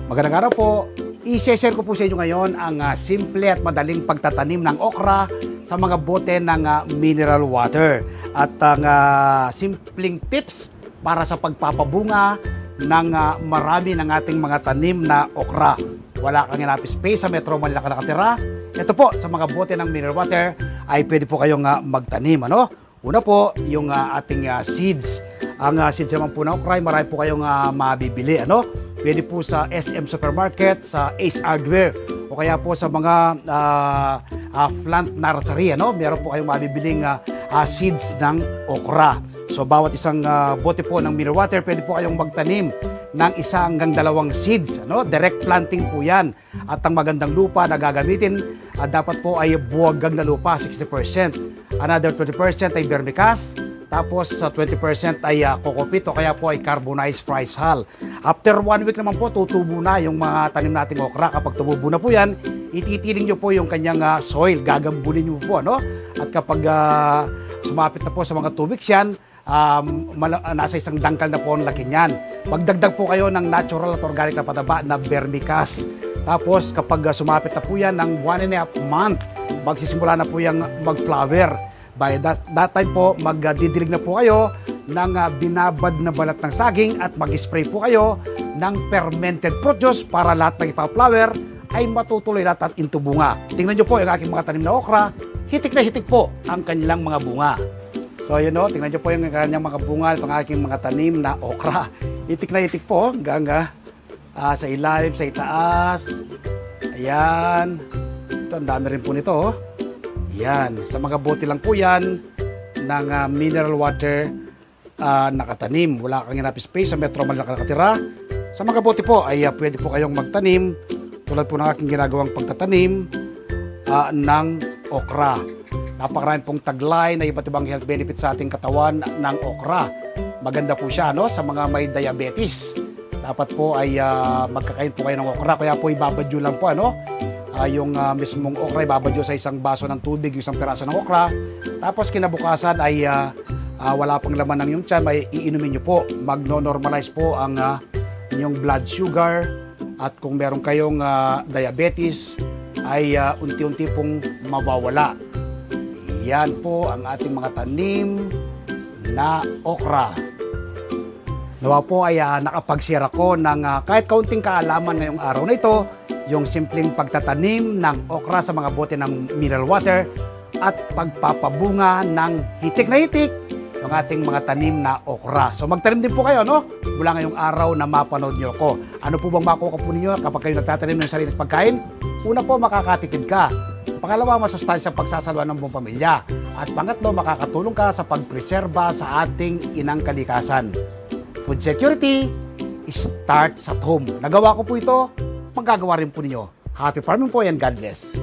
Magandang araw po. I-share ko po sa inyo ngayon ang simple at madaling pagtatanim ng okra sa mga bote ng mineral water. At ang simpleng tips para sa pagpapabunga ng marami ng ating mga tanim na okra. Wala kang enough space sa Metro Manila ka nakatira. Ito po, sa mga bote ng mineral water ay pwede po kayong magtanim. Una po, yung ating seeds. Ang seeds naman po ng okra ay marami po kayong mabibili. Pwede po sa SM Supermarket, sa Ace Hardware, o kaya po sa mga plant nursery. Meron po kayong mabibiling seeds ng okra. So, bawat isang bote po ng mineral water, pwede po kayong magtanim ng 1 hanggang 2 seeds. Direct planting po yan. At ang magandang lupa na gagamitin, dapat po ay buwagang na lupa, 60%. Another 20% ay vermicast. Tapos sa 20% ay kokopit o kaya po ay carbonized rice hull. After 1 week naman po, tutubo na yung mga tanim nating okra. Kapag tumubo na po yan, ititiling nyo po yung kanyang soil. Gagambunin nyo po. At kapag sumapit na po sa mga 2 weeks yan, nasa 1 dangkal na po ang laki niyan. Magdagdag po kayo ng natural at organic na pataba na vermicast. Tapos kapag sumapit na po yan ng 1.5 month, magsisimula na po yung mag-flower. By that time po, magdidilig na po kayo ng binabad na balat ng saging at mag-spray po kayo ng fermented fruit juice para lahat ng ipa-flower ay matutuloy lahat at into bunga. Tingnan nyo po yung aking mga tanim na okra, hitik na hitik po ang kanilang mga bunga. So yun tingnan nyo po yung kanilang mga bunga itong aking mga tanim na okra. Hitik na hitik po hanggang sa ilalim, sa itaas. Ayan. Ito, ang dami rin po nito. Yan, sa mga bote lang po yan ng mineral water nakatanim. Wala kang enough space sa Metro Manila ka nakatira. Sa mga bote po ay pwede po kayong magtanim tulad po ng aking ginagawang pagtatanim ng okra. Napakarami pong taglay na iba't ibang health benefits sa ating katawan ng okra. Maganda po siya sa mga may diabetes. Dapat po ay magkakain po kayo ng okra, kaya po ibabadyo lang po yung mismong okra, ibabadyo sa isang baso ng tubig, yung isang piraso ng okra. Tapos kinabukasan ay wala pang laman ng yung tiyan, may iinumin nyo po. Magno-normalize po ang inyong blood sugar. At kung meron kayong diabetes, ay unti-unti pong mawawala. Yan po ang ating mga tanim na okra. Nawa po ay nakapag-share ako ng kahit kaunting kaalaman ngayong araw na ito, yung simpleng pagtatanim ng okra sa mga bote ng mineral water at pagpapabunga ng hitik na hitik ng ating mga tanim na okra. So magtanim din po kayo, mula ngayong araw na mapanood nyo ako. Ano po bang makuha po ninyo kapag kayo nagtatanim ng sariling pagkain? Una po, makakatipid ka. Pangalawa, masustansya pagsasalwa ng buong pamilya. At pangatlo, makakatulong ka sa pagpreserba sa ating inang kalikasan. Food security starts at home. Nagawa ko po ito, magagawa rin po ninyo. Happy farming po and God bless.